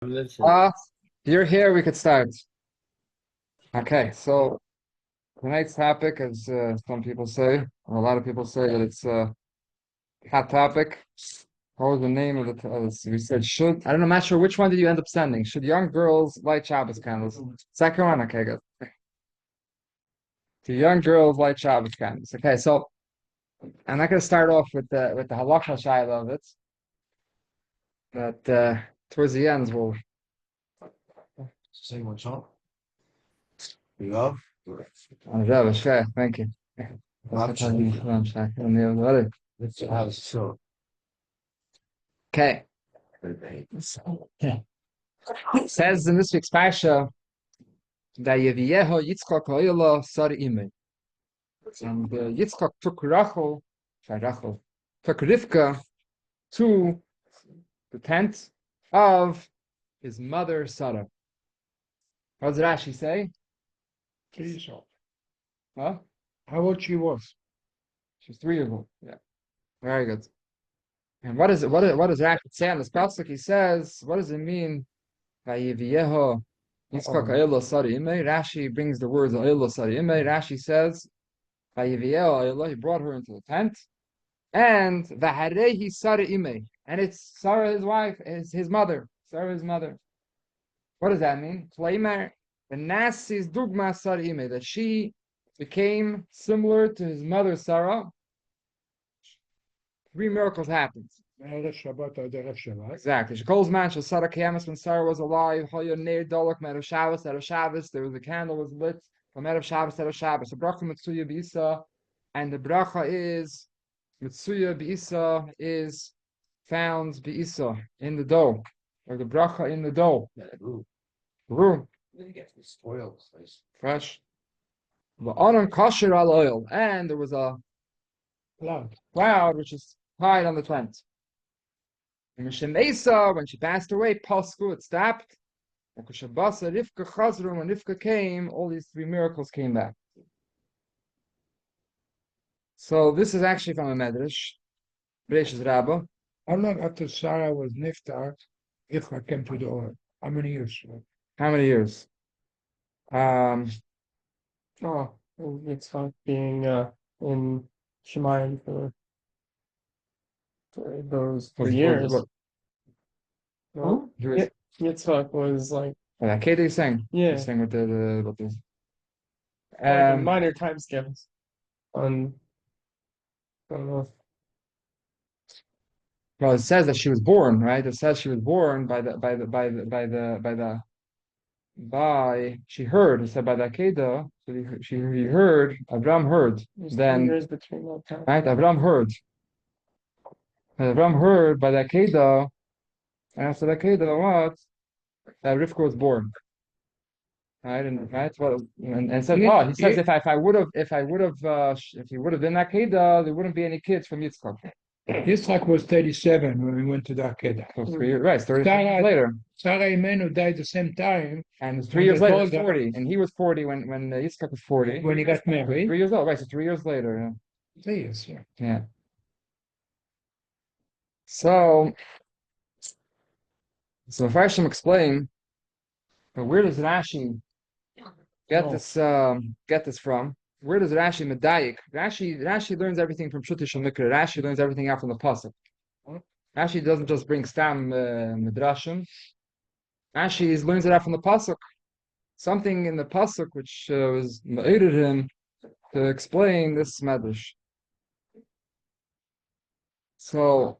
Listen. Uh, you're here, we could start. Okay, so tonight's topic, as some people say, or a lot of people say that it's a hot topic. What was the name of we said should, I don't know, I'm not sure which one did you end up sending. Should young girls light Shabbos candles? Second one? Okay, good. Do young girls light Shabbos candles? Okay, so I'm not going to start off with the halakha shaila of it, but towards the end Say what's up. You love? okay, thank you. Let's have so. Okay. It says in this week's parsha that Yevieho Yitzchak Ha'ila Sar Imei. And Yitzchak took took Rivka to the tent of his mother Sarah. What does Rashi say? Please help. Huh? How old she was? She's 3 years old. Yeah, very good. And what is it? What does Rashi say on this pasuk? He says, what does it mean? Vayivieho Yitzchak Ha'ila Sar Imei. Rashi brings the words Ha'ila Sar Imei. Rashi says, Vayivieho Ha'ila. He brought her into the tent. And Vaharehi Sarah Ime. And it's Sarah, his wife, is his mother. Sarah, his mother. What does that mean? Klaimer, the Nasi's Dugma Sarah Ime, that she became similar to his mother Sarah. 3 miracles happened. Exactly. She calls man, Sarah Kiamas when Sarah was alive. Hoya Neir Dolok, Merev Shabbos, Erev Shabbos. There was a candle was lit from Erev Shabbos, Erev Shabbos. The bracha Mitsuya Bisa, and the bracha is Mitsuya Bisa is found Bisa in the dough, or the bracha in the dough. Yeah, ooh. Room. You get this spoiled. Fresh. The on kosher al oil, and there was a cloud which is tied on the tent. And Mesa, when she passed away, Pasku, it stopped. And Kushabasa, Rivka Chazru, when Rivka came, all these 3 miracles came back. So this is actually from a Medrash, Bereshit Rabbah. How long after Sarah was niftar, Yitzchak came to the oil? How many years? How many years? Oh, it's like being in Shemayim for those Was, 3 years. what, No, Yitzhak was like, okay, they're saying. yeah, They're saying with the like a minor time skip on, I don't know. well, it says that she was born, right? It says she was born by she heard. It said by the Akedah. So he heard. Avram heard. There's Then 3 years between that time. right, Avram heard. And Avram heard by the Akedah, and after the Akedah, what? That Rivka was born. Right, and right, well, and says, oh, he says if I would have if he would have been Akedah, there wouldn't be any kids from Yitzchak. Yitzchak was 37 when we went to the Akedah. So 3 years, right? 30 later. Sarah Imenu died the same time. And 3 years later, 40, and he was 40 when Yitzchak was 40. When he got married. 3 years old, right? So 3 years later. 3 years, yeah. Yeah. So Mepharshim explain, but where does Rashi get this from? Where does Rashi medayik? Rashi learns everything from Shutish Mikra. Rashi learns everything out from the pasuk. Rashi doesn't just bring stam midrashim. Rashi learns it out from the pasuk. Something in the pasuk which was ma'ided him to explain this medrash. So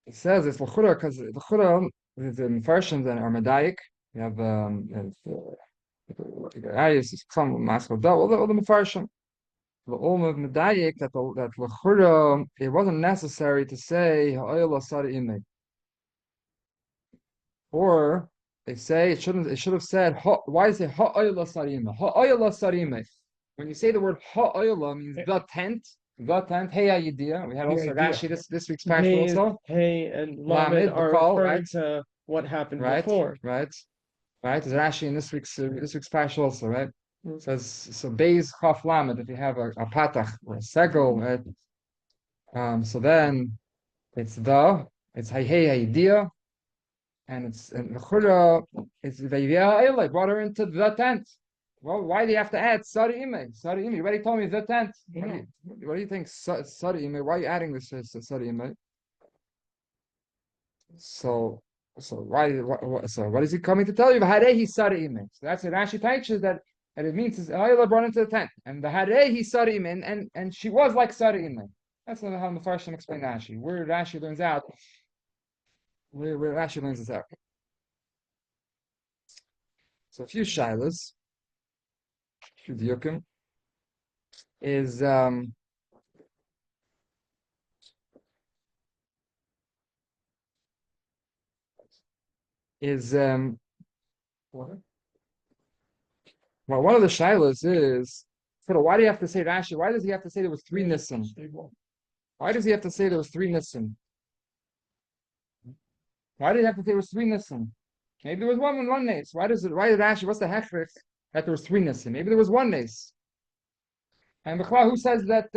it says it's l'chura because l'chura the Mepharshim are medayik. You have some maskal all the Mepharshim. The Ulm of Medayik that l'chura it wasn't necessary to say ha'oil asar imei, or they say it should have said why is it ha'oil asar imei? Ha'oil asar imei. When you say the word ha'oil means the tent. The tent. Hey idea. We had also Rashi this week's parsha also. Hey and Lamed are referring right? to what happened before. Right. There's Rashi in this week's parsha also, right? It says so. Beis chaf lamed. If you have a patach or a segel, right? So then it's hey idea, and the chura is Vayivia brought her into the tent. Well, why do you have to add Sari Ime? Sari Ime, you already told me the tent. What do you think, Sari Ime? Why are you adding this Sari Ime? So what is he coming to tell you? V'harehi Sari Ime. So that's what Rashi teaches that it means is Ayla brought into the tent, and the Harehi Sari Ime, and she was like Sari Ime. That's how the Mefarshim explain Rashi. Where Rashi learns out. Where Rashi learns this out. So a few shilas, few diukim, is well, one of the shilas is, so why do you have to say Rashi? Why does he have to say there was 3 nisim? Why does he have to say there was 3 nisim? Why did he have to say there was 3 nisim? Maybe there was one nace. Why did Rashi? What's the hechrich that there was 3 nisim? Maybe there was 1 nace. And Bechla, who says that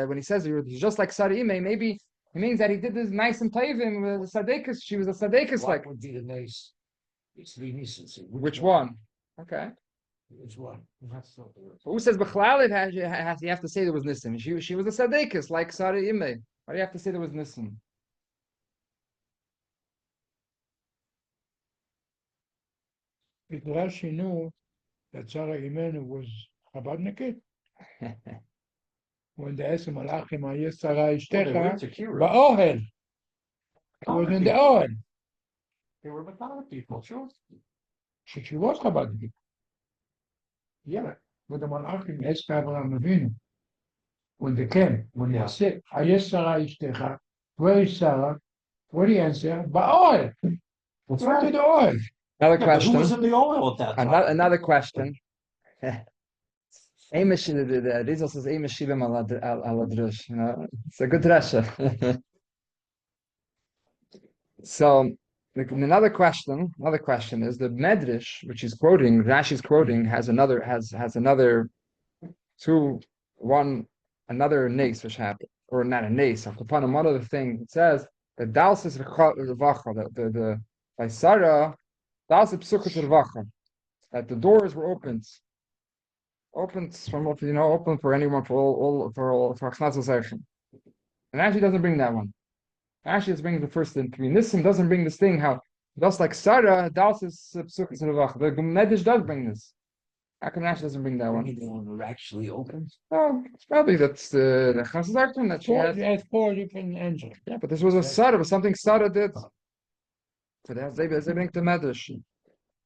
when he says he's just like Sari Ime, maybe it means that he did this nice and tayvim with Sadekas. She was a Sadekas like. Would be the nace. It's 3 nisim. Which one? Okay. Which one? Who says Bechlal you have to say there was Nisim? She was a Sadekas like Sari Ime. Why do you have to say there was Nisim? Because she knew that Sarah Imenu was Chabadnikit. When the Esem Malachim Ayes Sarah Ishtecha, Ba'ohel. It was in the Ohel. They were Matana people, sure. She was Chabadnikit. Yeah, with the Malachim asked Abraham Avinu. When they came, when they said, Ayes Sarah Ishtecha, where is Sarah? What do you answer? Ba'ohel. What's wrong with the Ohel? Another question. Who was in the oil at that time? Another question. Rizal says Amish Shivim Aladrush. You know, it's a good drasha. So another question is the Medrash, which is quoting, Rashi's quoting, has another another nace which happened, or not a nace. Upon one other thing, it says the Dalsis Vacha, the by Sarah, Dalsis Psukkot Vacha, that the doors were opened from open for anyone for Achnaz Zeichen. And Rashi doesn't bring that one. Rashi is bringing the first thing. Nisim doesn't bring this thing how just like Sarah, Dalsis Psukkot Vach. The Medrash does bring this. How come Rashi doesn't bring that one? The one that actually opened. Oh, it's probably that's the Achnaz Zeichen that she had. 4 different angels. Yeah, but this was a Sarah, was something Sarah did. So they bring the Medrash.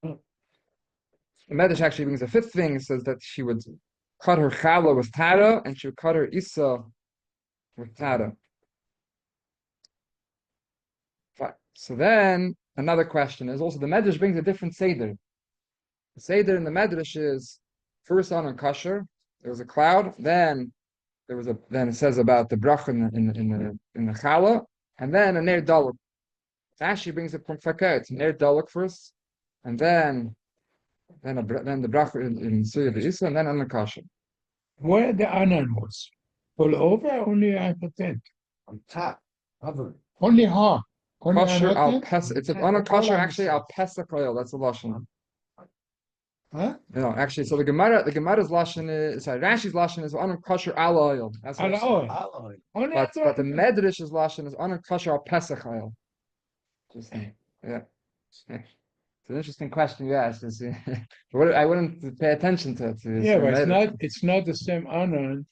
The Medrash actually brings a 5th thing. It says that she would cut her challah with tara, and she would cut her isa with tara. So then another question is also the Medrash brings a different seder. The seder in the Medrash is first on kosher. There was a cloud. Then it says about the bracha in the challah, and then a ner daluk. Rashi brings it from fakir. It's ner daluk first, and then the bracha in Surya the Isa, and then on the kasha. Where the anan was? All over, only I pretend. On top. Covered. Only ha. Kosher al pes. It's on kosher actually al pesach oil. That's the lashon. Huh? No, actually, so the Gemara's lashon is Rashi's lashon is on kosher al oil. That's what Al oil. but the Medrash's lashon is on kosher al pesach oil. Interesting. Yeah. It's an interesting question you asked. I wouldn't pay attention to it. Yeah, but it's not the same anan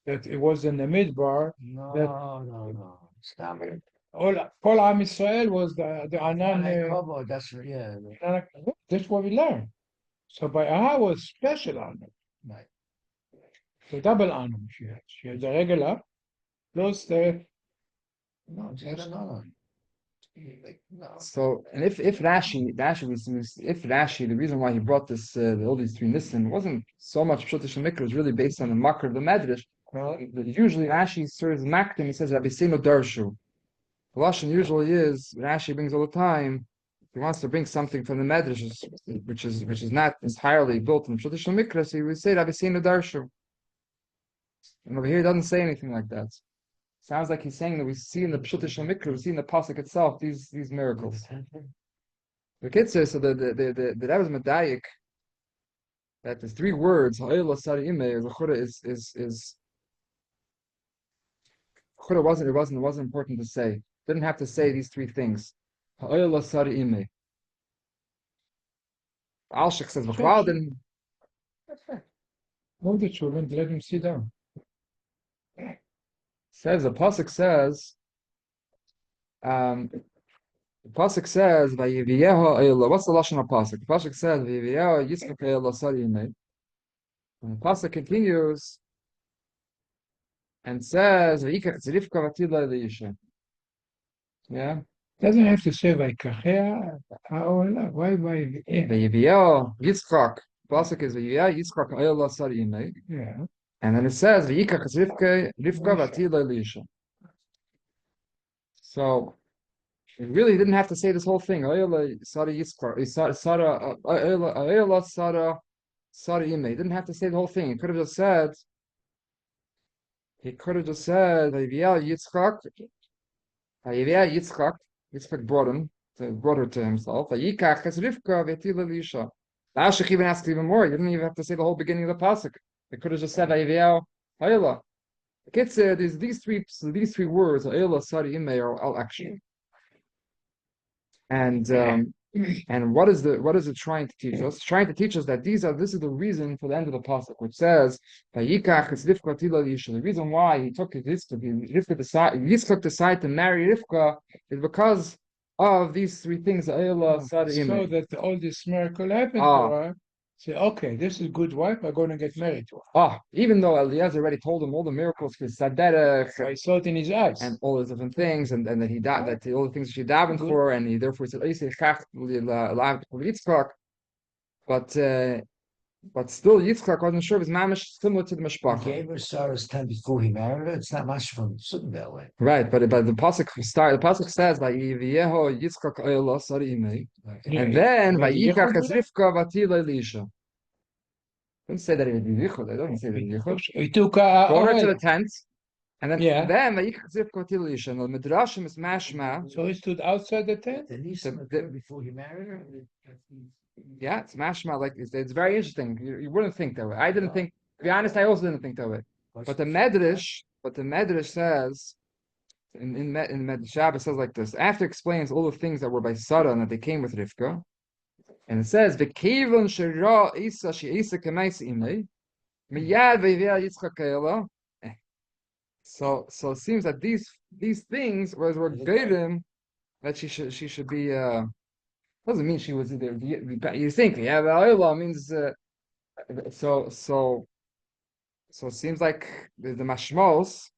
that it was in the midbar. No. Stop it. All Am Yisrael was the anan. That's what we learned. So by Aha was special anan. Right. So double anan she had. She had the regular plus the. No, it's not another. No. So, and if Rashi, the reason why he brought this all these 3 nisim wasn't so much Pshutish and Mikra, it was really based on the makar of the Medrash. Usually Rashi serves makdim. He says Abisino Darshu. The lashon usually is Rashi brings all the time. He wants to bring something from the Medrash, which is not entirely built in Pshutish and Mikra. So he would say Abisino Darshu. And over here, it doesn't say anything like that. Sounds like he's saying that we see in the Pshut Shel Mikra, we see in the pasuk itself these miracles. The Kitzur, so the that was Medayik, that the three words Ha'ila Sari Imei is Chura wasn't important to say. Didn't have to say these three things. Ha'ila Sari Imei. Alshik says B'chlal didn't. Move the children, let them sit down. Says the pasuk says. The pasuk says, "Vayiviyeho Ha'ila." What's the lashon of pasuk? The pasuk says, "Vayiviyeho Yitzchak Ha'ila Sari Imei." And the pasuk continues and says, "Vayikach Rivka Vatila Leisha." Yeah. Doesn't have to say Vaikachea. Why? Vayiviyeho Yitzchak. Pasuk is Vayiviyeho Yitzchak Ha'ila Sari Imei. Yeah. And then it says, "Vayikach Rivka Vatila Leisha." So it really didn't have to say this whole thing. Ha'ila Sari Yitzchak. Ha'ila Sari Imei. Didn't have to say the whole thing. He could have just said. Vayiviyeho Yitzchak. Yitzchak brought her to himself. Vayikach es Rivka v'etila l'isha. The Ashik even asks even more. You didn't even have to say the whole beginning of the pasuk. They could have just said Vayiviyeho Ha'ila. The kid said these three words Ha'ila Sari Imei are all action. And what is it trying to teach us? It's trying to teach us that this is the reason for the end of the pasuk, which says Vayikach es Rivka v'etila l'isha. The reason why he took Yitzchak decided to marry Rivka is because of these three things. Ha'ila Sari So Imei. that all this miracle happened to her. Say, okay, this is a good wife. I'm going to get married to her. Even though Eliezer already told him all the miracles for Saderech I saw it in his eyes. and all those different things, and that he that all the things that she davened for, and he therefore said, but still Yitzchak wasn't sure if his mamish similar to the He mishpacha. gave her Sarah's time before he married her. It's not much from sitting that way. Right, but the pasuk says like Yitzchak Ha'ila Sari Imei, and then Vayikach es Rivka Vatila Elisha. Don't say that in Yichud. It doesn't say that in Yichud. He took Brought her to the tent, and then Vayikach es Rivka Vatila Elisha. And the midrashim is mashma. So he stood outside the tent. Did he sit before he married her? Yeah, it's mashma. Like it's very interesting. You wouldn't think that way. I didn't think. To be honest, I also didn't think that way. But the medrash says in the Shabbos says like this. After it explains all the things that were by Sarah and that they came with Rivka, and it says v'kevon shera isa she isa k'maisi imei miyad ve'ivia Yitzchak Ha'ila. So it seems that these things were gaidim that she should be. Doesn't mean she was there. You think Ha'ila means so it seems like the mashmos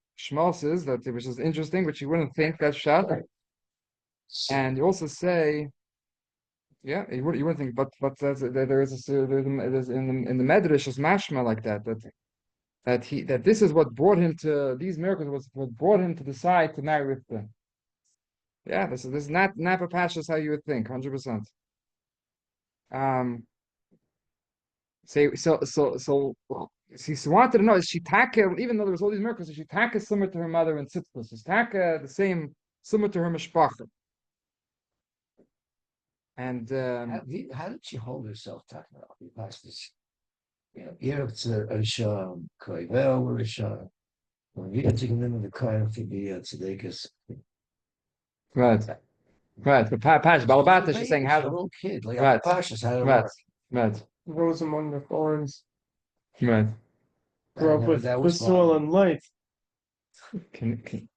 is that which is interesting, but you wouldn't think that's shot. And you also say, yeah, you wouldn't think, but there's in the medrash is mashma like that this is what brought him to these miracles, was what brought him to decide to marry Rivka. Yeah, this is not Papashas how you would think, 100%. So she wanted to know, is she taka, even though there was all these miracles, is she taka similar to her mother in Sichos? Is taka the same, similar to her mishpacha? And how did she hold herself talking about the pastors? Here it's a koivel or a when you get to come in the car to be tzedekis. Right. But Pash Balabata, she's saying how a little kid, like right. Pashas, how to Right. work. Right. Rose among the thorns. Right. Grew up with soil and light.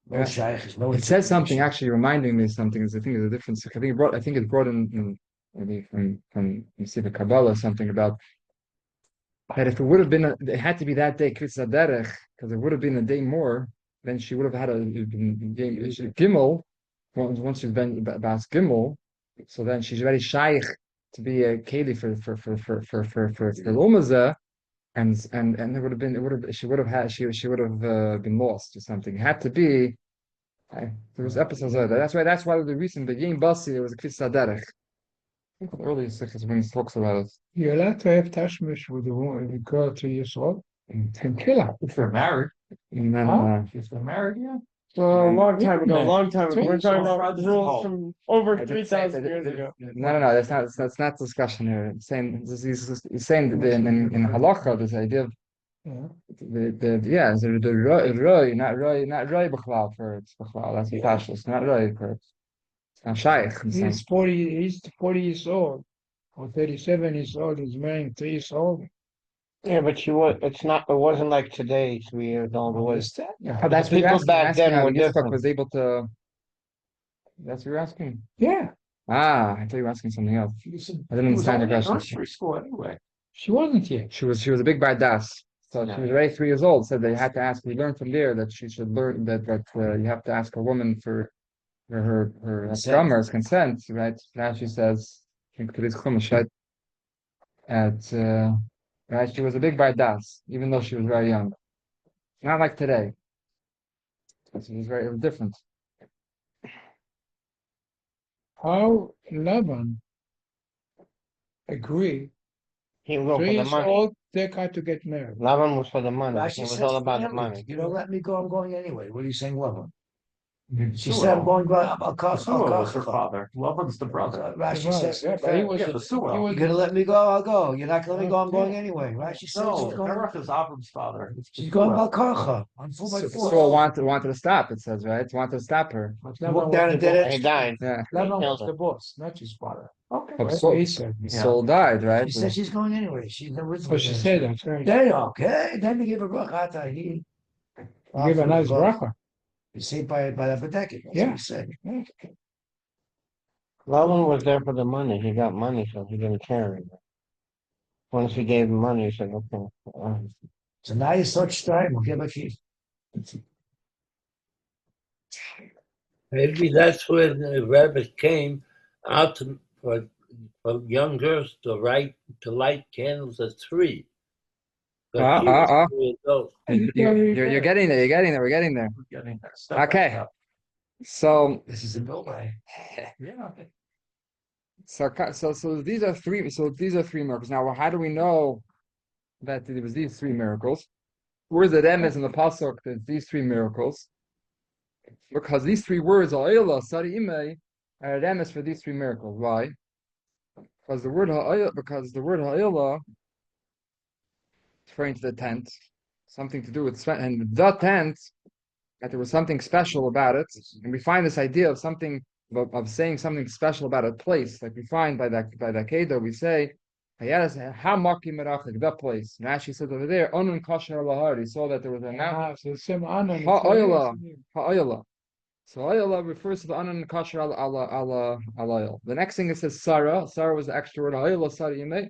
No shaykhs, no. It says something actually reminding me of something. I think there's a difference. I think it's brought in maybe from Siva Kabbalah something about that if it would have been it had to be that day Kriyas Derech, because it would have been a day more, then she would have had a Gimel. Once she's been Bas Gimel, so then she's already shaykh to be a keli for Lumazah, and she would have been lost or something. It had to be. There was episodes of that. That's why the reason the Yim Basi there was a Kriyas Derech. I think the earliest Sichos when he talks about it. You're allowed to have tashmish with the woman, the girl 2 years old, and kill her. If they're married. And then, If they're married, yeah. Well, a long time ago, Yeah. long time ago. We're talking about Three- rules from over I did say 3,000 years ago. No, that's not discussion here. He's saying that in halacha, this idea of Yeah. the roy, not roy b'chlal for b'chlal. That's the pashtus, not roy for it's not shaykh. He's 40 years old, or 37 years old. He's marrying 3 years old. Yeah, but it's not, it wasn't like today, 3 years old. It was, Understand? Yeah. Oh, that's what you're people asking. back Asking then how were Yitzchak different. was able to. That's what you're asking. Yeah. Ah, I thought you were asking something else. I didn't understand your question. Nursery school anyway. She wasn't yet. She was a big bardas. So she was already 3 years old. Said they had to ask. We learned from there that she should learn that you have to ask a woman for her grandmother's consent, right? Now she says, I think to this chumash, right? Right, she was a big bardas, even though she was very young. Not like today. It was different. How Laban agreed, He wrote 3 for the years money. old, they got to get married. Laban was for the money. Rashi It was says all about the family. money. You don't let me go, I'm going anyway. What are you saying, Laban? She Suel. said, I'm going by Al Suel was her father. Laban's the brother. Rashi says, Yeah, but he was, Yeah, but Suel. he you're was gonna let me go, I'll go. You're not gonna let me go, I'm going anyway. Rashi says No, she's going. Terach is Avram's father. She's going Bal Karcha on 4x4. Saul wanted to stop. It says right. Wanted to stop her. But He Laban walked down was and the did boss. He it. died. Yeah. Laban killed was her. the boss, not his father. Okay, But that's Saul- what he said. Yeah. Saul died, right? She said she's going anyway. She's the original. So she said that, right? Then okay, then they give a bracha. He Give a nice bracha. You see by the Bedekah. That's Yeah. what he said. Laban was there for the money. He got money, so he didn't care anymore. Once he gave him money, he said, okay. So now you such time, we'll give a key. Maybe that's when the rabbis came out for young girls to light candles at 3. But she was 3 years old. You're getting there. You're getting there. We're getting there. We're getting there. Step by Okay. step. So This is a building. Yeah. so these are three. So these are 3 miracles. Now, how do we know that it was these 3 miracles? Where's the remes in the pasuk that these 3 miracles? Because these 3 words ha'ila sari imei are remes for these 3 miracles. Why? Because the word ha'ila referring to the tent, something to do with and the tent, that there was something special about it, and we find this idea of something of saying something special about a place, like we find by that Kedah, we say the place. Rashi says over there, Onun Kosher Lahar. He saw that there was a mountain. So the same honor. Ha'ayla. So Ayala refers to the Anan Kasher al. The next thing it says Sarah. Sarah was the extra word. Ayala Sarah Yimei.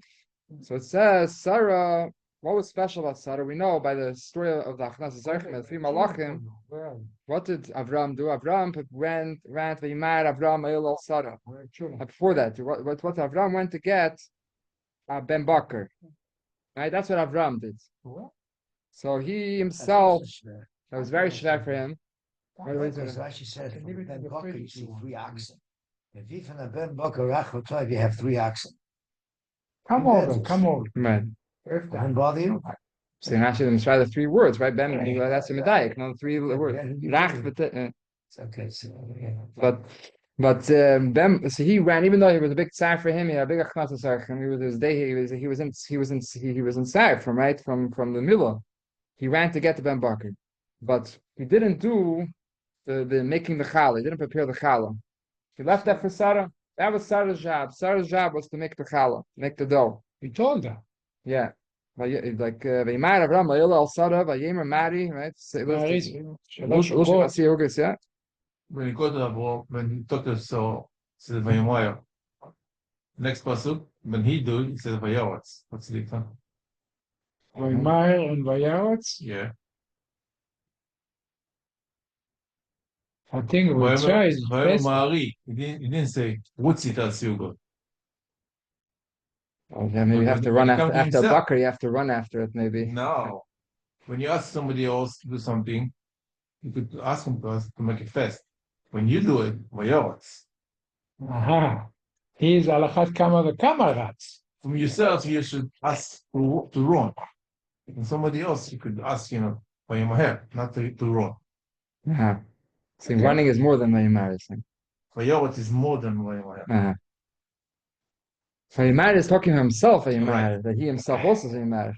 So it says Sarah. What was special about Sarah? We know by the story of the Achnas Zarchim, the 3 Malachim. What did Avram do? Avram ran to Yimar Avram Ayala Sarah. Before that, what Avram went to get Ben Bakr. Right, that's what Avram did. So he himself, that was very schwer for him. Because Rashi said, from Ben Bakr, you see 3 oxen. If you from the Ben Bakr Rachotov, you have 3 oxen. Come over. Right. Doesn't bother you? So Rashi didn't try the 3 words, right? Ben, that's a medayik, no 3 words. It's okay. So, yeah. But Ben, so he ran, even though he was a big tzar for him, he had a big achmas tzarchim. He was his day. He was in tzar from the milah. He ran to get to Ben Bakr, but he didn't do the making the challah. He didn't prepare the challah. He left that for Sarah. That was Sarah's job. Sarah's job was to make the challah, make the dough. He told her. Yeah. Like Vayimar Avram Vayila al Sarah Vayimer Mari, right? Yeah. When you go to when he took us, so says Vayimoya. Next pasuk, when he do, he says Vayawatz. What's the difference? Vaymar and Vayaretz. Yeah. I think we try is best. He didn't say Wutzi Tatsugo. Yeah, maybe you have to run after himself. Bakr. You have to run after it, maybe. No. When you ask somebody else to do something, you could ask them to make it fast. When you do it, Vayawatz. Aha. He is alachat kama v'kamarats. From yourself, you should ask to run. And somebody else, you could ask, Vayimaher, not to run. Uh-huh. See, running is more than Vayimar is saying. Vayorot is more than Vayimar. Vayimar is talking to himself, Vayimar, Right. that he himself also is Vayimar.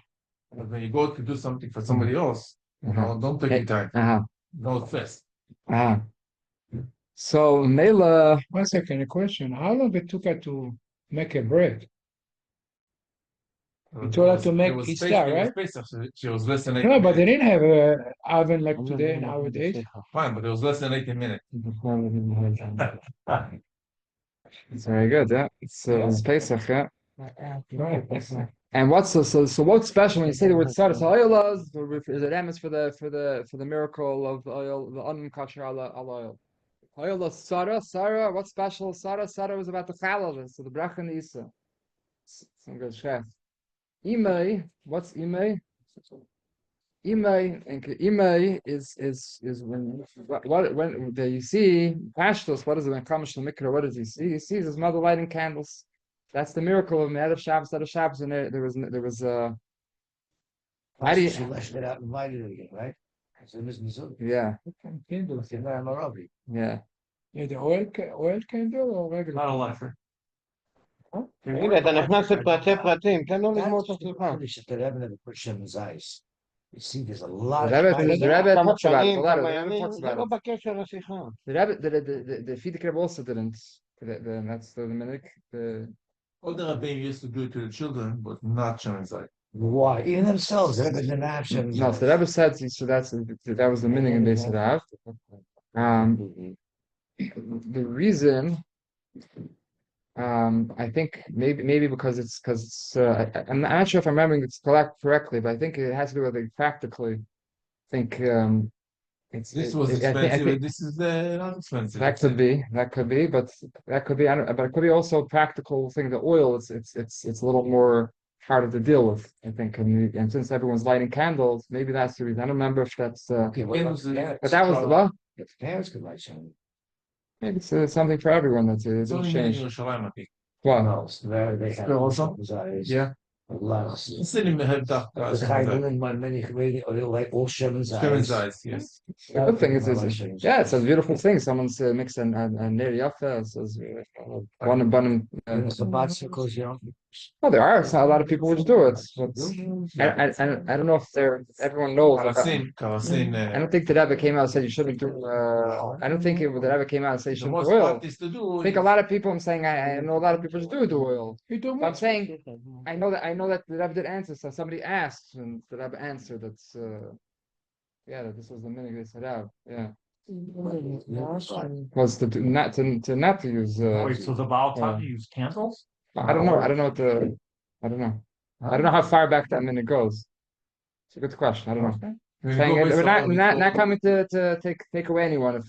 But when you go to do something for somebody else, don't take your time. Go fast. So Mela. 1 second, a question. How long it took her to make a bread? You told her to make Kista, right? She was less than 80 No, minutes. but they didn't have an oven like today nowadays. Fine, but it was less than 80 minutes. It's very good, yeah. It's Pesach, yeah. Right. And what's so what's special when you say the word tzara? So oil is a remes for the miracle of the oil, the unkosher ala oil. Oil is tzara. What's special? Tzara was about the challah, so the bracha and the isa. Some good chef. Imei, what's imei? Imei is when you see pashtos. What is it when comes to mikra? What does he see? He sees his mother lighting candles. That's the miracle of Erev Shabbos. Erev Shabbos, and there was how do you? She lashed it out and lighted it again, right? Yeah. Yeah. Yeah, the oil candle or regular? Not a lifer. תגיד, אתה נכנס לפרטי פרטים, תן לו לגמור את השיחה. The Rebbe never put Shemin's eyes. You see, there's a lot The of... Rebbe כמה talks about it. שנים, A lot of כמה the Rebbe ימים, talks זה about לא it. בקשר לשיחה. The Rebbe, the Fidik Rebbe also didn't. That's the minute. All the rabbis used to do it to the children, but not Shemin's eye. Why? Even themselves, the Rebbe didn't have Shemin's No, eyes. so the Rebbe said so. That was the meaning in Beis Hadav. The reason. I think maybe because I'm not sure if I'm remembering it correctly, but I think it has to do with it practically. I think This was expensive. This is not expensive. That could be, but that could be. But it could be also a practical thing. The oil, it's a little more harder to deal with. I think, and since everyone's lighting candles, maybe that's the reason. I don't remember if that's. Okay, But that was well. If the parents could light Shemin. Maybe it's something for everyone. That's it. It's only in Change. Yerushalayim, I think. Wow. No, so there they have Shemin's eyes. Yeah. Sitting in the Many comedians, or they like all Shemin's eyes. Shemin's eyes, yes. The good thing is yeah, it's a beautiful thing. Someone's mixed a Ner Yafa. One bun. Well, there are a lot of people which do it. But I don't know if everyone knows. I don't think the Rebbe came out and said you shouldn't do. I don't think the Rebbe came out and said you shouldn't do oil. I think a lot of people. I'm saying I know a lot of people do oil. But I'm saying I know that the Rebbe did answer. So somebody asked, and the Rebbe answered that this was the minute they said out. Yeah. Was not to use. So the Baal taught you use candles? I don't know. I don't know. I don't know how far back that minute goes. It's a good question. I don't know. Saying we're not coming to take away anyone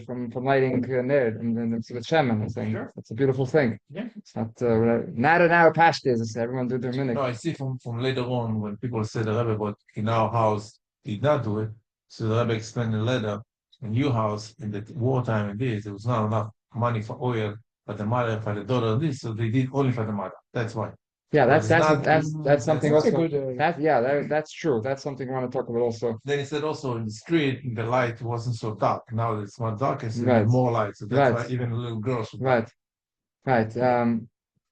from lighting Ner and it's with Shemin. I'm saying it's a beautiful thing. Yeah. It's not an hour past this. Everyone do their minute. No, I see from later on when people say the Rebbe, but in our house did not do it. So the Rebbe explained later in your house in the wartime and this there was not enough money for oil for the mother, for the daughter, this, so they did only for the mother. That's why. Yeah, that's something That's also. a good, That's true. That's something I want to talk about also. Then he said also in the street, the light wasn't so dark. Now it's more dark, and so Right. more light. So that's Right. why even little girls. Right.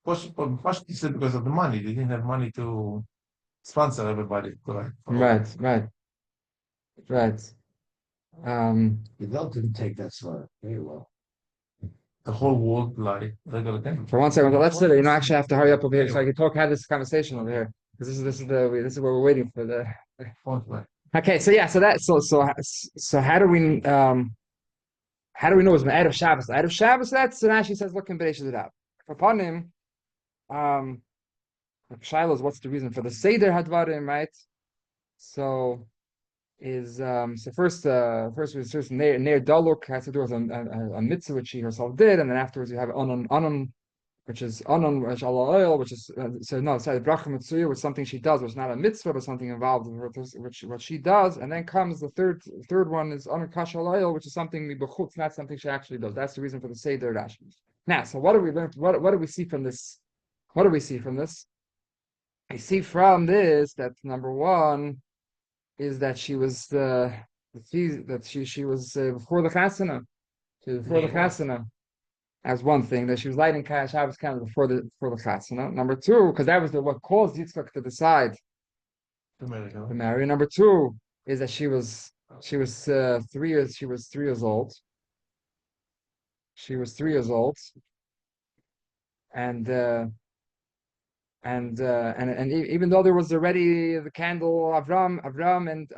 First, he said because of the money, they didn't have money to sponsor everybody. Right. The belt didn't take that slur very well. The whole world like regular thing. For 1 second, let's sit. Actually, I have to hurry up over here so I can have this conversation over here because this is what we're waiting for. Okay, so how do we know it's Erev Shabbos? Erev Shabbos, that's and actually says look in Bereishis it out. Upon him, Shiloh is what's the reason for the Seder Hadvarim, right? So first Ner Daluk has to do with a mitzvah which she herself did, and then afterwards you have Anon, which Allah oil, which is Bracha Mitzuya, which is something she does, which is not a mitzvah, but something involved with what she does, and then comes the third one is Anon Kash oil, which is something Mibachutz, not something she actually does. That's the reason for the Seder Rashi. Now, so what do we learn? What do we see from this? What do we see from this? I see from this that number one is that she was that she was before the chasana. She was before the chasana. As one thing that she was lighting Shabbos candles before the chasana. Number two, because that was what caused Yitzchak to decide to marry. Number two is that she was 3 years old. She was 3 years old, and even though there was already the candle, Avram and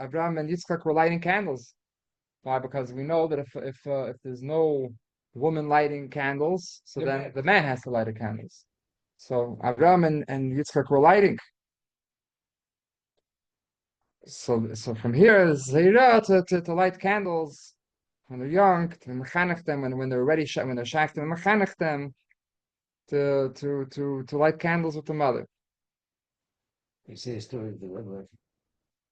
Yitzchak were lighting candles. Why? Because we know that if there's no woman lighting candles, so then the man has to light the candles. So Avram and Yitzchak were lighting. So from here is Zehira to light candles when they're young, to mechanech them, when they're ready, when they're shaktim, mechanech them to light candles with the mother. You say a story of the Rebbe,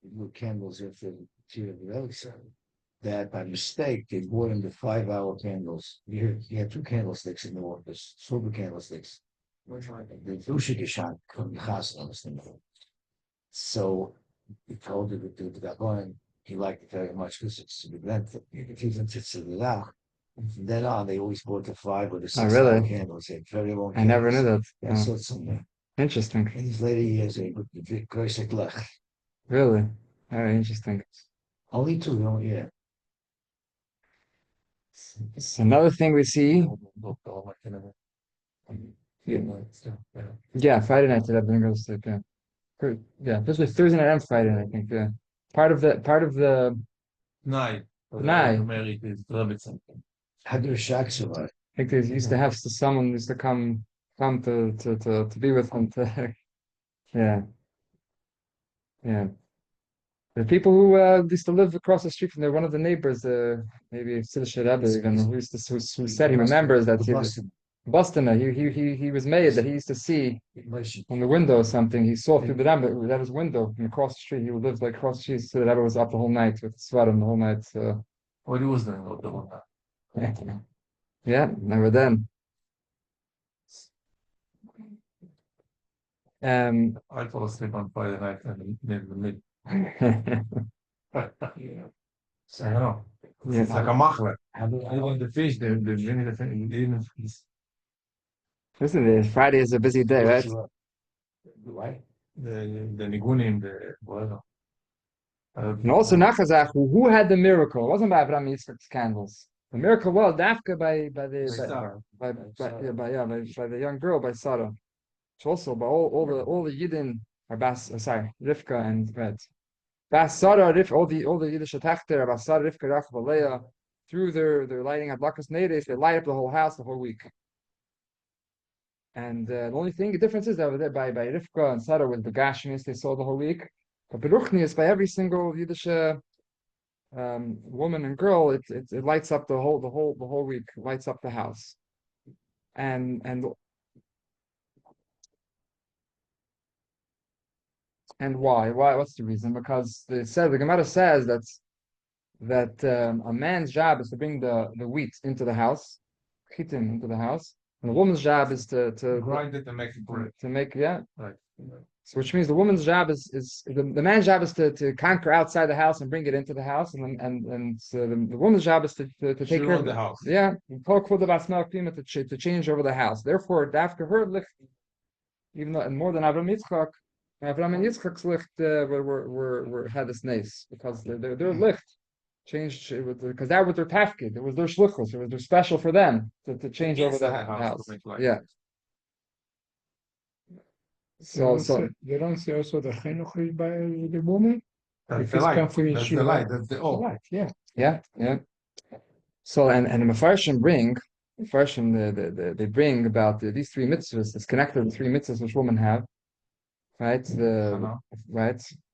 he blew candles after the Tir of the relics, that by mistake they bought him the 5-hour candles. He had 2 candlesticks in the office, silver candlesticks. The Dusha shot from the house on this thing. So he told the Gabon he liked it very much because it's the event. If he's into the from then on, they always bought the 5 or the 6 really? candles. They had very long. I never knew that. Yeah, so it's something. Interesting. And his lady has a very sick leg. Really? Very interesting. Only 2, oh yeah. So another thing we see. Yeah, Friday night did everything goes to sleep. Yeah, especially Thursday night and Friday night, I think. Yeah, part of the night. night. How do Shaq survive? I think they used to have someone used to come to be with them. Yeah, yeah. The people who used to live across the street from there, one of the neighbors, maybe Sichos Rebbe, even who said he remembers that Boston. He was made that he used to see from the window or something. He saw through the Rebbe, that was window from across the street. He lived like across the street, so the Rebbe was up the whole night with sweater the whole night. So. What he was doing all the whole night. Yeah, never then. I fall asleep on Friday night and in the mid. So I don't know. It's like a machler. Even the fish, they bring the fish. Listen, Friday is a busy day, right? Right. The nigunim, the whatever. And also Nachazach, who had the miracle? It wasn't by Abraham Yitzchak's candles. The miracle was Dafka by the young girl, by Sarah. Which also by all the Yidden are Rivka and Red. Bas Sarah, all the Yiddish Tachter, Bas Sarah, Rivka, Rachel, Leah, through their lighting at Lakas Neides, they light up the whole house the whole week. And the difference is that over there by Rivka and Sarah with the Gashmis, they saw the whole week. But Beruchnius, by every single Yiddish woman and girl, it lights up the whole week, lights up the house. And why? What's the reason? Because the Gemara says that a man's job is to bring the wheat into the house, chitin into the house, and the woman's job is to grind it and make it bread. To make right. So which means the woman's job is the man's job is to conquer outside the house and bring it into the house, and so the woman's job is to take care of the house. Yeah, to change over the house. Therefore, after her licht, even though and more than Avraham and Yitzchak's licht were had this nace because their licht changed because that was their tafkid. It was their shlichus. It was their special for them to change over the house. Yeah. So they don't say also the chinuch is by the woman. That's the light. That's the light. That's the light. Yeah. Yeah. So and the Mefarshim they bring about these 3 mitzvahs. It's connected to the 3 mitzvahs which women have, right?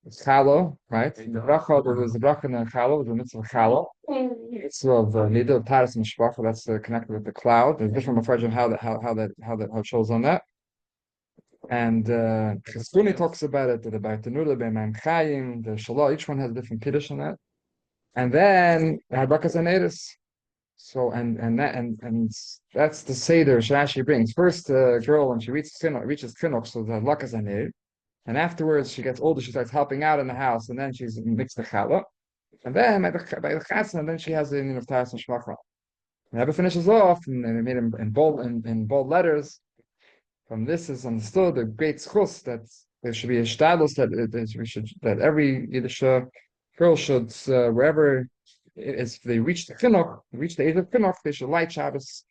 Chalo, right? The bracha, there was the bracha and the chalo, the mitzvah chalo. Mitzvah of nida of taras and mishpacha. That's connected with the cloud. There's different Mefarshim how it shows on that. And Cheskuni talks about it, the Bartanura, Be'man Chaim, the Shalah, each one has a different kiddush on that. And then Harbakas Aneris. So and that's the Seder Rashi brings. First girl when she reaches Chinuch, so the Harbakas Aneris. And afterwards she gets older, she starts helping out in the house, and then she's mixed the challah. And then by the chasna, then she has the union of Taras and Shmachra. The Rebbe finishes off, and they made him in bold letters. From this is understood the great Sichos that there should be a status that every Yiddish girl should wherever they reach the chinuch, reach the age of chinuch, they should light Shabbos.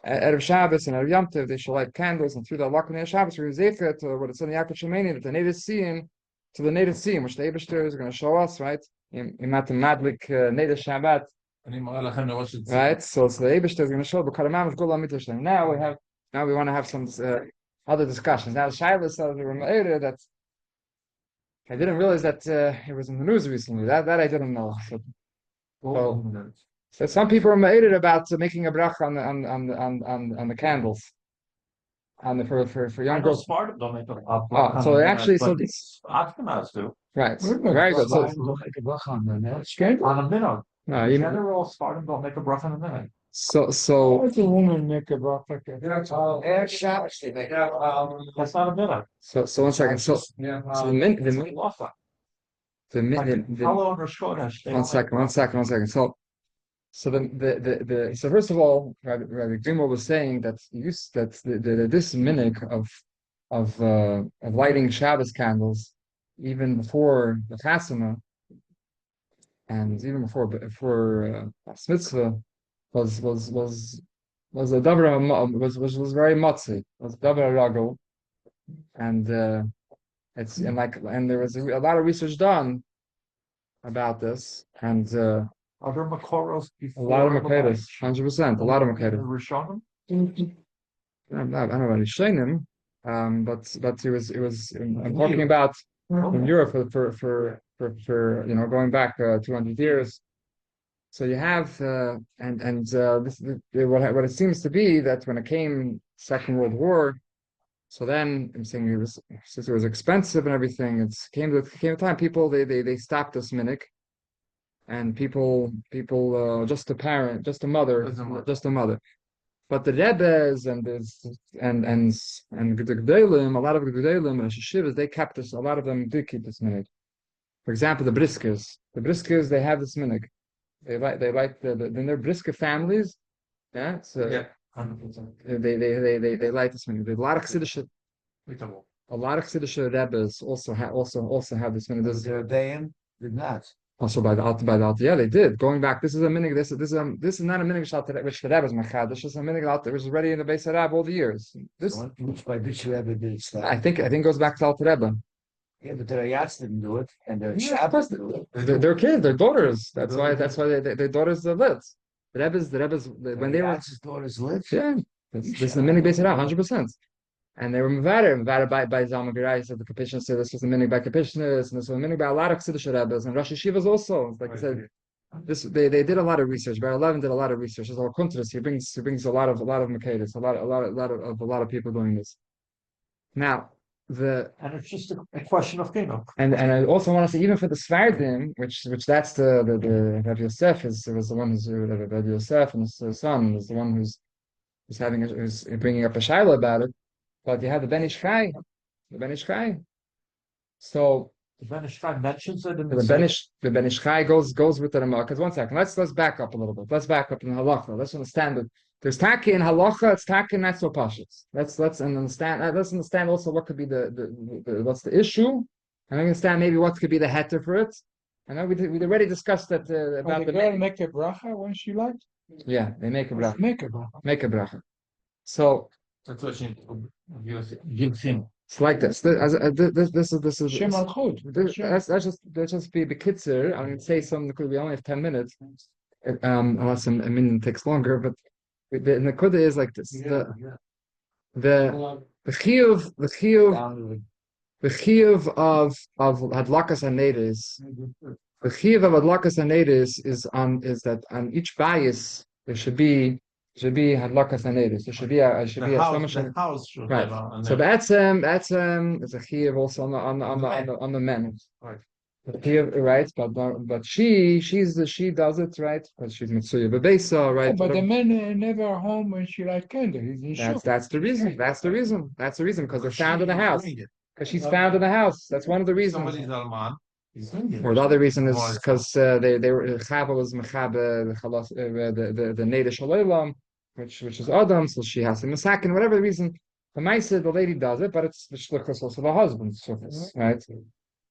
Erev Shabbos and Erev Yom Tov, they should light candles, and through the Lakkutei Shabbos, we zeichet to what it's in the Yaakov Shemini, that the native seeing to the native seeing, which the Eibishter is going to show us, right? In Mathematic native Shabbat. Right, so the Eibishter is going to show now we want to have some other discussions. Now the Shaila says that I didn't realize that it was in the news recently. That I didn't know. So some people are made about making a bracha on the candles, for young girls. Spartan don't make a So actually, so Ashkenaz do. Right, very good. So On a minhag. no, you know, General Spartan don't make a bracha on a minhag. so What's a woman make a bracha? That's not a minhag. so 1 second. So the How long are Shodash? 1 second. So so first of all, Rabbi Grimo was saying that this minhag of lighting Shabbos candles even before the chasana and even before Bas Mitzvah was a davar was very motzi, was davar ragel, and there was a lot of research done about this, and Other Makoros a lot of before Makedas, 100%, a lot of Makedas. Rishonim? I don't know about Rishonim, but it was. I'm talking about in Europe for going back 200 years. So you have what it seems to be that when it came Second World War, so then I'm saying since it was expensive and everything, it came a time people they stopped this minhag, and people just a mother. But the Rebbes and the Gedolim, a lot of the Gedolim and Shishivas, they kept this. A lot of them did keep this minhag. For example, the Briskers. The Briskers, they have this minhag. They like then their Brisker families. Yeah, so Yeah, 100%. they like this minhag. There's a lot of Chassidische Rebbes also have this minhag. They're Dayan, did not. Also by the Alta, yeah, they did. Going back, this is a minhag. This is not a minhag which the Rebbe is machad. This is a minhag which was already in the Beis Harab all the years. This By which Rebbe did it start? I think it goes back to Alta Rebbe. Yeah, but their Ayats didn't do it, and their Yeah, of Shabbos course, do it. their kids, their daughters. That's why their daughters are lit. The Rebbe's when they were daughters live. yeah, this is the minhag Beis Harab, 100%. And they were mevader by Zalman Gerai, said the Kapishna said this was a minhag by Kapishnas, and this was a minhag by a lot of Chassidische Rebbes and Rosh Yeshivas also. Like I said, they did a lot of research. Bar 11 did a lot of research. There's all contrast. He brings a lot of Makedas, a lot of people doing this. Now And it's just a question of chinuch. and I also want to say even for the Svardim, which that's the Rabbi Yosef was the one who's Rabbi Yosef and his son is the one who's bringing up a shaila about it. But you have the Ben Ish Chai. So The Ben Ish Chai mentions it in the the Ben Ish Chai goes with the Ramah. Because 1 second, let's back up a little bit. Let's back up in halacha. Let's understand that there's taki in halacha. It's taki not so pashut. Let's understand also what could be the what's the issue, and understand maybe what could be the heter for it. I know we already discussed that about the girl make a bracha when she likes. yeah, they make a bracha. Make a bracha. Make a bracha. So That's what gives him. it's like this. This is Shem al Chod. let's just be bekitzer. I'm going to say something because we only have 10 minutes. Unless a minute takes longer, but the Nakuda is like this. The chiyuv of hadlakas hanedes. The chiyuv of hadlakas hanedes is that on each bias there should be hadlakas hanedes. There should be a The house should right. have a So that's a chiyuv also on the men. Right. Right, but she does it right because she's mitzuya bebesa, right? But the men never are home when she light candle. That's the reason because they're found in the house. Because she's found in the house. That's one of the reasons. Somebody's alman. Indian. Or the other reason is because they were Chava was mechabe the Neder Shalolam, which is Adam, so she has to masakin, whatever the reason. The Maisa, the lady does it, but it's the shlichus also the husband's shlichus, right?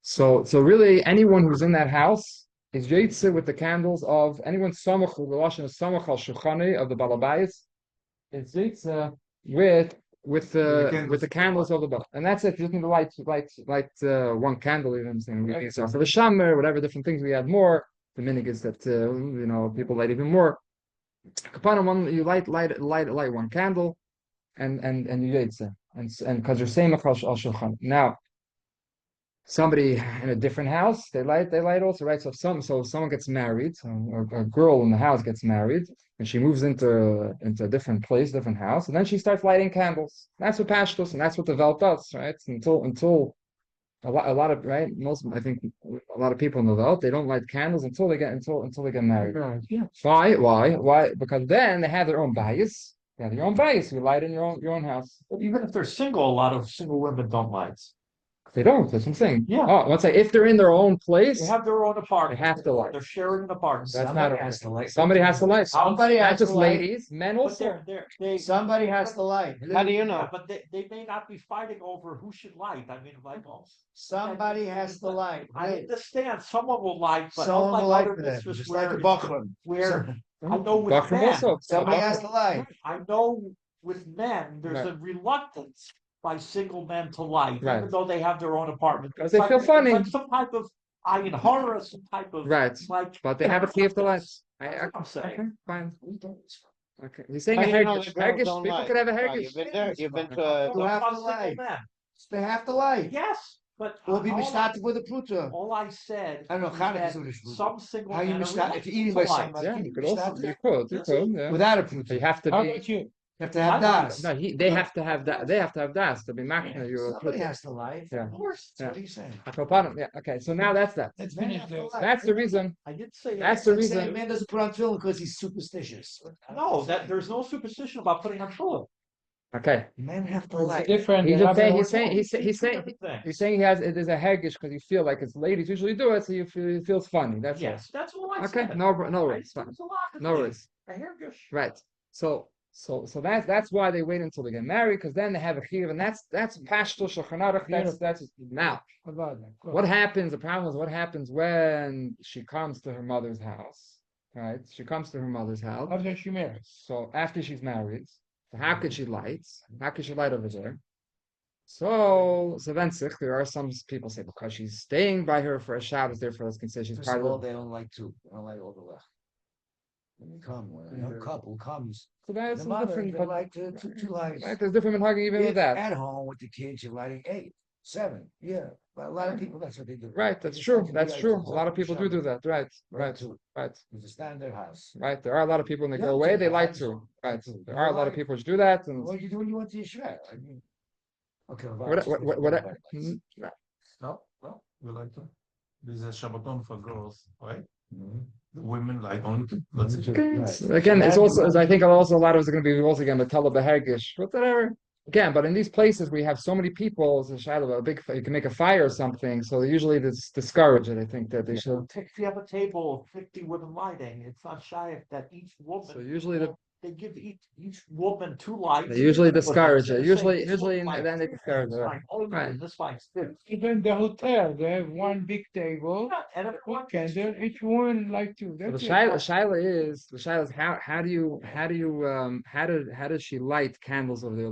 So really, anyone who's in that house is yaitze with the candles of anyone samach the lashon is samach al shulchani of the balabayis. It's yaitze with the candles of the bell, and that's it. You just need to light one candle. You know what I'm saying? We use for the shamer, whatever different things we add more. The minig is that people light even more. Upon one, you light one candle, and you yaitze, and because you're saying al shulchan. Now, somebody in a different house, they light also, right? So if someone gets married, a girl in the house gets married, and she moves into a different place, different house, and then she starts lighting candles. That's what Pashtos, and that's what the Welt does, right? Until a lot of right, I think a lot of people in the Welt, they don't light candles until they get married. Right. Yeah. Why? Because then they have their own bias. They have their own bias. You light in your own house. But even if they're single, a lot of single women don't light. They don't. That's what I'm saying. Yeah. Oh, let's say if they're in their own place, They have their own apartment. they have to light. They're sharing an apartment. That's Somebody not has to light. somebody has to light. Somebody Not has to just light. ladies, men But also. they Somebody has to light. How do you yeah, know? but they may not be fighting over who should light. I mean, like, Somebody has to light. I understand someone will light, but Someone unlike will light other for them, mitzvahs just like a where, bachman. where I know with Bachram men, also. Somebody has to light. I know with men, there's Right. a reluctance by single men to light, Right. even though they have their own apartment. Because It's they like- feel it's funny. like some type of ayin horror, some type of Right. like. But they have a key of the lights. That's what I'm saying. Okay, fine. Okay. He's saying How a do you know hergish. the girls Hergish. don't People light? could have a Oh, hergish. you've been there. You've been I'm to. talking You have about to single light. men. They have to light. Yes, but Or be all I- mishtat with a pruta. all I said I don't know, is Hanukkah that is what it's- some single How you men are mishtat if you're eating reluctant by to light. somebody? Yeah, Can you you could also. mishtat You it? could. Yeah. Without a But pruta. you have to How be. about you? You have to have das. No, they have to have that. They have to have das to be machna. You Somebody has to light. Yeah. Of course. Yeah. What are you saying? Yeah. Okay. So now that's that. Let's Men finish have to the. light. That's the reason. I did say That's that. the It's like saying reason. man doesn't put on film because he's superstitious. No, that there's no superstition about putting on tefillin. Okay. Men have to It's light. different. He's than just saying. other- He's saying. He's Two saying. different things. He's saying there's a hergish because you feel like it's ladies usually do it, so you feel it feels funny. That's Yes, that's what I okay. said. No I worries. said Fine. it's a lot of No things. worries. A hairgush. Right. So that's why they wait until they get married, because then they have a chiv, and that's pashto shulchan aruch. That's now. How about that? Go. What happens? The problem is what happens when she comes to her mother's house, right? She comes to her mother's house. After she marries. So after she's married, so how could she light? How could she light over there? So then there are some people say because she's staying by her for a Shabbos, therefore let's consider she's First part of all, of. they don't like two. They don't like all the left. When you come, when a young couple comes, So that's the mother, different. they But like two lights. right, there's different minhagim even Yeah, with that. At home with the kids, you're lighting 8, 7. Yeah, but a lot of people, that's what they do. Right, that's true. That's true. A lot of people do that. Right. It's a standard house. Right. There are a lot of people when they Yeah, go away, they yeah, like I- to. Right. I- There are a lot of people which do that. And What do you do when you went to Yeshiva? I mean, okay. No, we like to. There's a Shabbaton for girls, right? Mhm. The women like only to. That's it. Right. again, it's also, I think also a lot of it's going to be also again Matala Behergish, whatever. Again, but in these places we have so many people, it's a shiloh, you can make a fire or something, so they usually discourage it. I think that they should. If you have a table of 50 women lighting, it's not shy of that each woman. So usually they give each woman 2 lights. they usually discourage Instead it. of Usually, saying, usually, "This one then they lights discourage it. this fine, oh, no, Right. this line's 50." Even the hotel, they have one big table, And if one candle, each one like two. So the That's it. shaila is how does she light candles over there?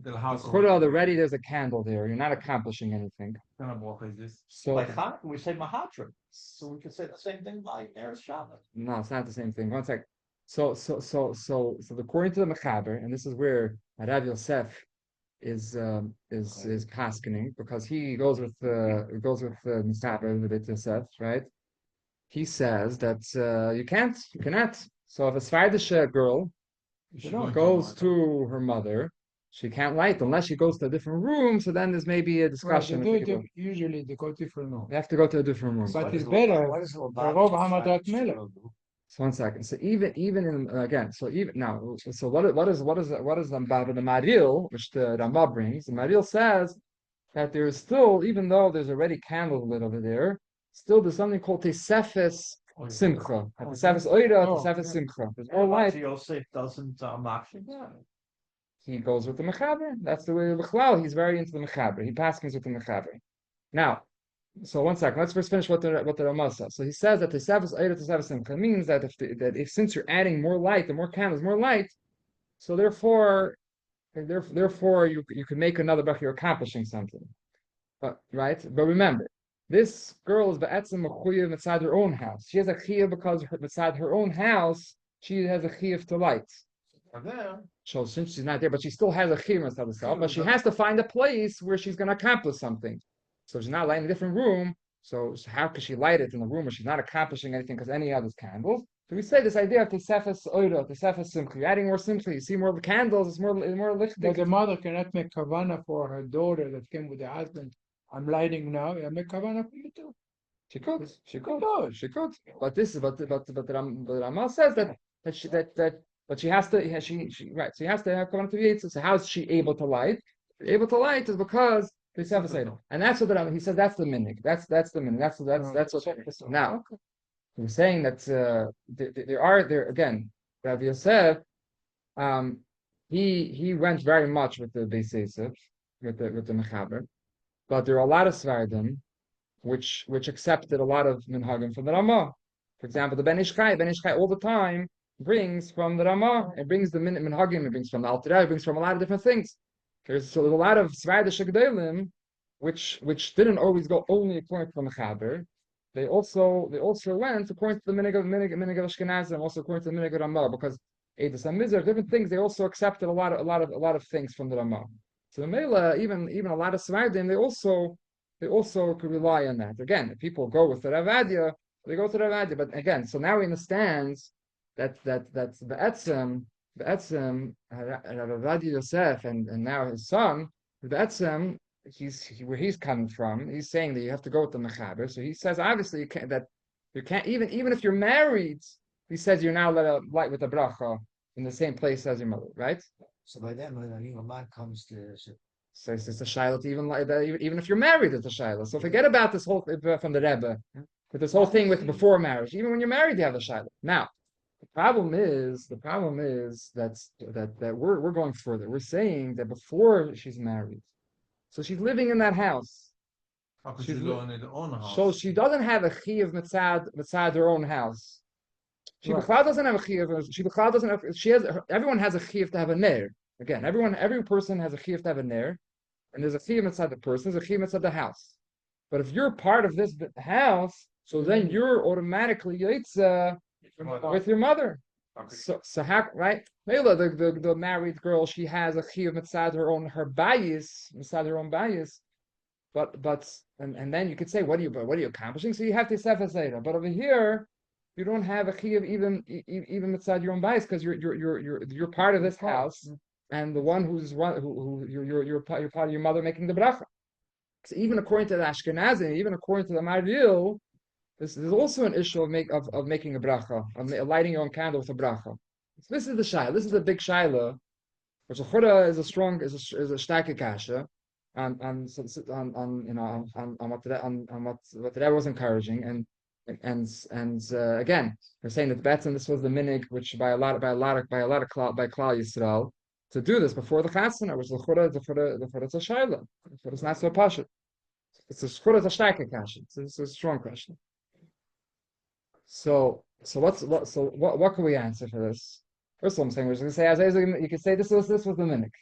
The house. Already there's a candle there. You're not accomplishing anything. What kind of walk is this? So like Hanukkah, we say Mahatra. So we could say the same thing by Erev Shabbos. no, it's not the same thing. One sec. So according to the Mechaber, and this is where Rav Yosef is paskening, because he goes with Mechaber the Beit Yosef, right? He says that you cannot. So if a Svardish girl goes to her mother, she can't light unless she goes to a different room. So then there's maybe a Well, discussion. usually they go different room. They have to go to a different room. But it's better. What is Rov Hamadat Melech. So 1 second. So even in again. So even now. So what is the Maril, which the Rama brings? The Maril says that there is still, even though there's already candles lit over there, still there's something called Tesefes Simcha. Tesefes Oida, Tesefes Simcha. There's more light. Yosef doesn't machshir. He goes with the Mechaber. That's the way of Bechlal. He's very into the Mechaber. He passes with the Mechaber. Now, so one second. Let's first finish what the Ramah says. So he says that Tesefes Oida, Tesefes Simcha means that if since you're adding more light, the more candles, more light, so therefore you can make another bracha. You're accomplishing something, but right. But remember, this girl is ba'etzem mechuyev inside her own house. She has a chiyuv because beside her own house she has a chiyuv to light. So since she's not there, but she still has a chiyuv inside herself. But she has to find a place where she's going to accomplish something. So she's not lighting a different room. So how can she light it in the room where she's not accomplishing anything because any other candles? So we say this idea of Tesefes Oida, Tesefes Simcha. You're adding more Simcha, you see more candles, it's more licht. But the mother cannot make kavana for her daughter that came with the husband. I'm lighting now. I make kavana for you too. She could. But this is but Ramal says but she has to right. So she has to have kavana to be able. So how is she able to light? Able to light is because Tesefes Oida, and that's what he says. That's the minig. That's the minig. That's what now. We're saying that there again, Rabbi Yosef, he went very much with the Beis Yosef, with the Mechaber, but there are a lot of Svardim which accepted a lot of minhagim from the Ramah. For example, the Ben Ish Chai all the time brings from the Ramah, it brings the minhagim, it brings from the Alter Rebbe, it brings from a lot of different things. There's a lot of Svardish Gedolim which didn't always go only according to the Mechaber. They also went according to the minig of Ashkenazim, also according to the minig of Ramah, because Eidos HaMizrach, different things. They also accepted a lot of things from the Ramah. So the Mela, even a lot of Svardim, they also could rely on that. Again, if people go with the Ravadia, they go to the Ravadia. But again, so now he understands that's the Etzem Ravadia Yosef and now his son, the Etzem. Where he's coming from, he's saying that you have to go with the mechaber. So he says obviously you can't even if you're married. He says you're now allowed to light with the bracha in the same place as your mother, right? So by then, when an man comes to, so it's a shiloh to even like that, even if you're married, it's a shiloh. So forget about this whole from the Rebbe, but this whole thing with before marriage. Even when you're married, you have a shiloh. Now, the problem is that we're going further. We're saying that before she's married. So she's living in that house. How could she go in her own house? So she doesn't have a chiyuv mitzad her own house. She doesn't have a chiyuv. She doesn't have. Everyone has a chiyuv to have a ner. Again, every person has a chiyuv to have a ner, and there's a chiyuv inside the person. There's a chiyuv inside the house. But if you're part of this house, so then you're automatically yotza with your mother. So how right? Mela, the married girl, she has a chiyuv mitzad her own bayis, but and then you could say, what are you accomplishing? So you have to Tesefes Oida. But over here, you don't have a chiyuv even mitzad your own bayis because you're part of this house, and the one who you're part of your mother making the bracha. So even according to the Ashkenazim, even according to the Maril, this is also an issue of making a bracha, of lighting your own candle with a bracha. So this is the shayla. This is the big shayla, which a chura is a starke kasha, on what the Rebbe was encouraging, and again, we're saying that Betzim, this was the minig which by Klal Yisrael to do this before the chasana, which the chura is a shayla. It's not so pashut. It's a chura, it's a starke kasha. It's a strong question. So what can we answer for this? First of all, I'm saying we're just going to say you can say this was the minik,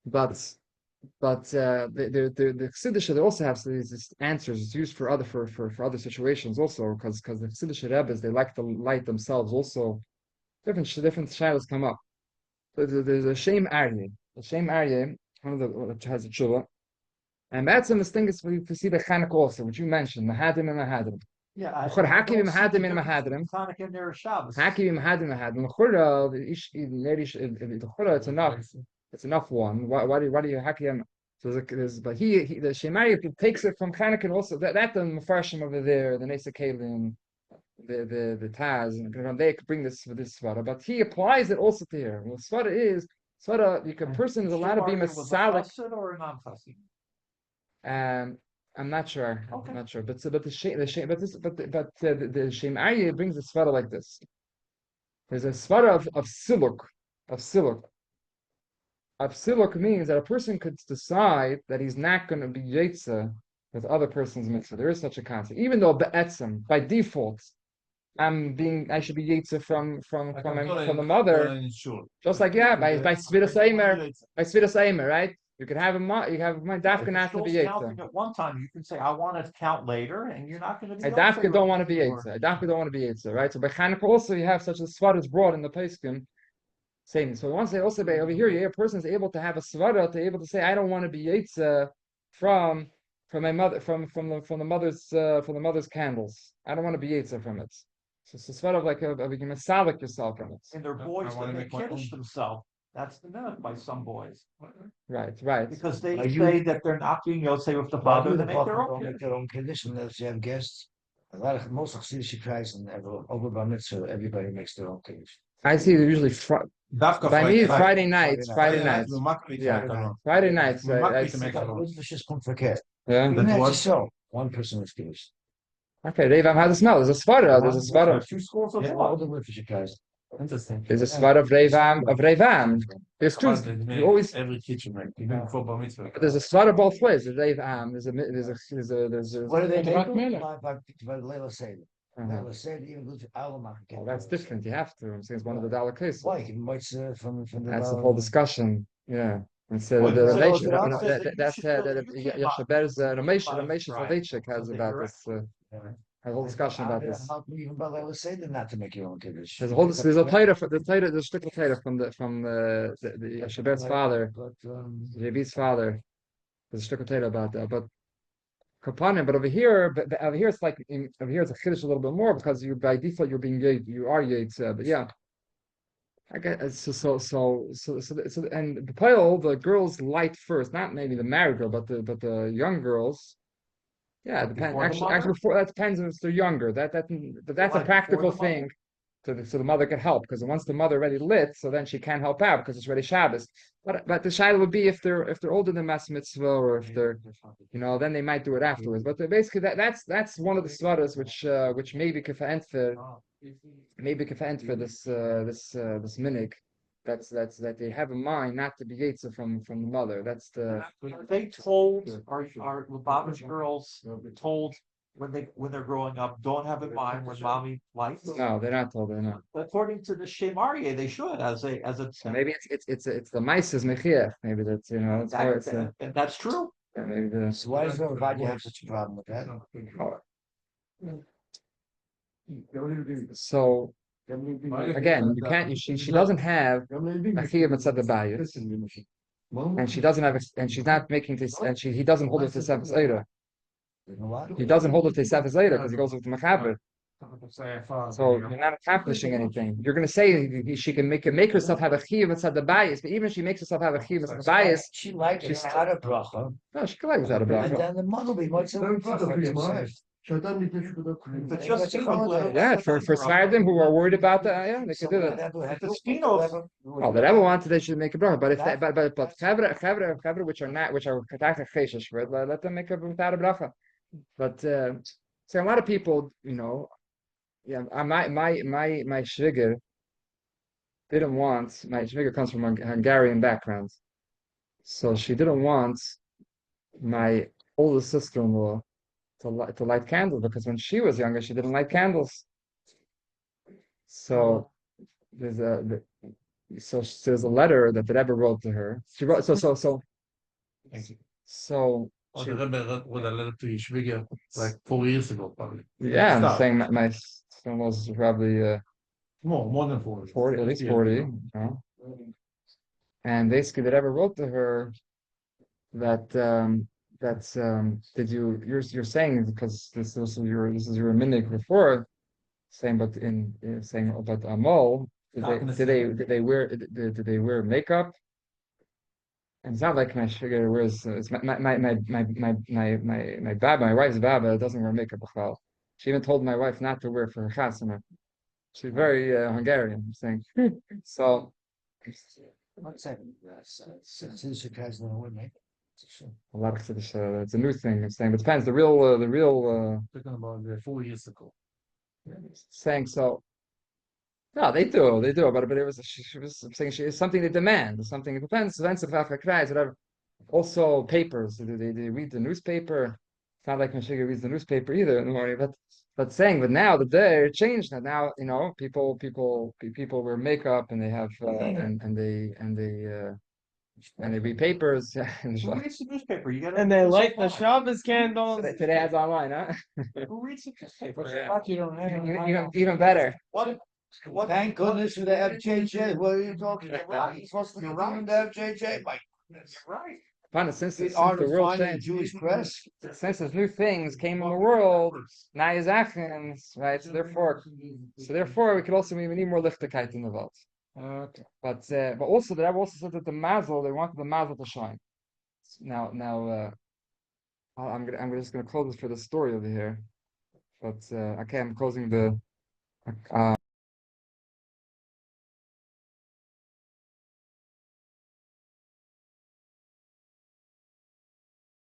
but the Chassidische, they also have these answers. It's used for other situations also because the Chassidische Rebbes, they like to light themselves also. Different shilas come up. So there's a Shem Aryeh. The Shem Aryeh, one of the which has a tshuva, and that's in this thing is for you to see the Chanukah also, which you mentioned, Mahadim and Mahadim. Yeah, Hakim Mahadim and Mahadim. in there Shabbos. Hakim Mahadim Mahadim. The Chura, it's enough. It's enough one. Why do you Hakim? So but the Shemari takes it from Chanukah also. That the Mefarshim over there, the Nesa Kalim, the Taz, and they could bring this for this svara, but he applies it also to here. Well, svara is a person is allowed to be masalik. Or a non-chassid? I'm not sure. Okay. I'm not sure. But the Shem Aryeh brings a svara like this. There's a svara of siluk, of siluk. Of siluk means that a person could decide that he's not going to be yetza with other person's mitzvah. There is such a concept, even though be'etzem, by default, I should be yetza from the mother. Just like by Svidas Eimer, right? You can have my dafka not to be counting yetza. at one time, you can say, I want to count later, and you're not going to be. I dafka don't want to be yetza. I dafka don't want to be yetza, right? So by Chanukah also you have such a svara is brought in the Pesachim. Same. So once they also over here, a person is able to have a svara to able to say, I don't want to be yetza from my mother from the mother's candles. I don't want to be yetza from it. So it's a svara of like you can masalik yourself from it. And they're boys that they kiddush themselves. That's the minute by some boys. Right. Because they say that they're not being Yosef with the father, they make their own Don't make their own condition. If you have guests, most of Chassidish Kreis and over Bar Mitzvah, everybody makes their own condition. I see they're usually by me Friday nights. Yeah, Friday nights. It's just complicated. Yeah. So one person is Kiddush. Okay, Dave, how does it smell? There's a svara. There's a svara. Two schools of All thought. the Litvish Kreis. Interesting. There's a svara of Revam. There's two. You always. Every kitchen, right? Even for bar mitzvah. But there's a svara both ways. There's Revam. There's a. What do they Brak make? Melech. By Leila Seder. Leila Seder even goes to Alamach. Well, that's different. You have to. I'm saying it's one of the dollar cases. Why? He might from the. That's the whole discussion. Yeah. And so Well, the so relation the Ram that's says that you should feel that you can't Yashaber's Ramesh Right. Soloveitchik has Something about correct. this. A whole discussion about this. How can you even by Leila Seder not to make your own Kiddush? There's a Torah from the shtickle Torah from the Yashaber's father, But JB's father. There's a shtickle Torah about that, but Kapanim. But over here, it's like over here it's a chiddush a little bit more because you by default you are Yates. But yeah. I guess so, and the pile the girls light first, not maybe the married girl, but the young girls. Yeah, it depends. Actually, before that depends if they're younger. But that's a Like practical before the thing, so the mother can help because once the mother already lit, so then she can't help out because it's already Shabbos. But the shaila would be if they're older than Mas Mitzvah or if they're then they might do it afterwards. But basically that's one of the svaras which maybe could enter for this minig. That's that they have in mind not to be yetzer from the mother. That's the. Are they told, are Lubavitch girls told when they're growing up, don't have in mind when mommy likes? No, they're not told. They're not. According to the Shem Aryeh, they should as a. So maybe it's the mices mechiach. Maybe that's that's how it's. And that's true. Yeah, maybe the. so why does everybody have such a problem with that? So again, you can't. She doesn't have a chiyuv mitzad bayis, and she doesn't have, and she's not making this, and he doesn't hold it to Sefes Eira. You know what? He doesn't hold it to Sefes Eira because he goes with the mechaber. So you're not accomplishing anything. You're going to say she can make herself have a chiyuv mitzad bayis, but even if she makes herself have a chiyuv mitzad bayis, She likes it out of bracha. no, she can like without a And bracha. then the mother will be much of a bracha. But just Yeah, for Sfardim who are worried about that, they could do that. Oh, the Rebbe wanted they should make a bracha, but if they, but chavra which are katach cheshish, let them make a without a bracha. But see, a lot of people, yeah, my shviger didn't want. My shviger comes from a Hungarian background, so she didn't want my older sister-in-law to light candles because when she was younger, she didn't light candles. So there's a letter that the Rebbe wrote to her. She wrote so. Or the Rebbe wrote a letter to Yishviga like 4 years ago, probably. Yeah, I'm saying that my son was probably More than 40. 40, at least 40. And basically, the Rebbe wrote to her that you're saying because this is your minig before saying but saying about Amol did they wear makeup? And it's not like my sugar wears. It's my baba, my wife's baba doesn't wear makeup. She even told my wife not to wear for her chasana. She's very Hungarian. I'm saying so. One second. Since you guys know what, A lot of Chiddush, it's a new thing. It's saying, but it depends. The real Talking about 4 years ago. saying so. No, they do. But it was she was saying she is something they demand. Something it depends. Depends if Africa cries, whatever. Also, papers. They read the newspaper. It's not like Mashiach reads the newspaper either in the morning. But saying, but now the day it changed. Now people wear makeup and they have and they read papers. Who reads the newspaper? You gotta. And they light the Shabbos So candles. today ads online, huh? Who reads the newspaper? But you don't have. Even better. What? Thank goodness for the FJJ. What are you talking about? He's supposed to be running the FJJ, Mike. You're right. Fun, since The the art of world finding changed, Jewish press. since there's new things came in the world, now is Achens, right? So therefore, we could also we need more Likkutei in the world. Okay. But also the Rebbe also said that the mazel they wanted the mazel to shine. Now I'm just gonna close this for the story over here. But okay, I'm closing the.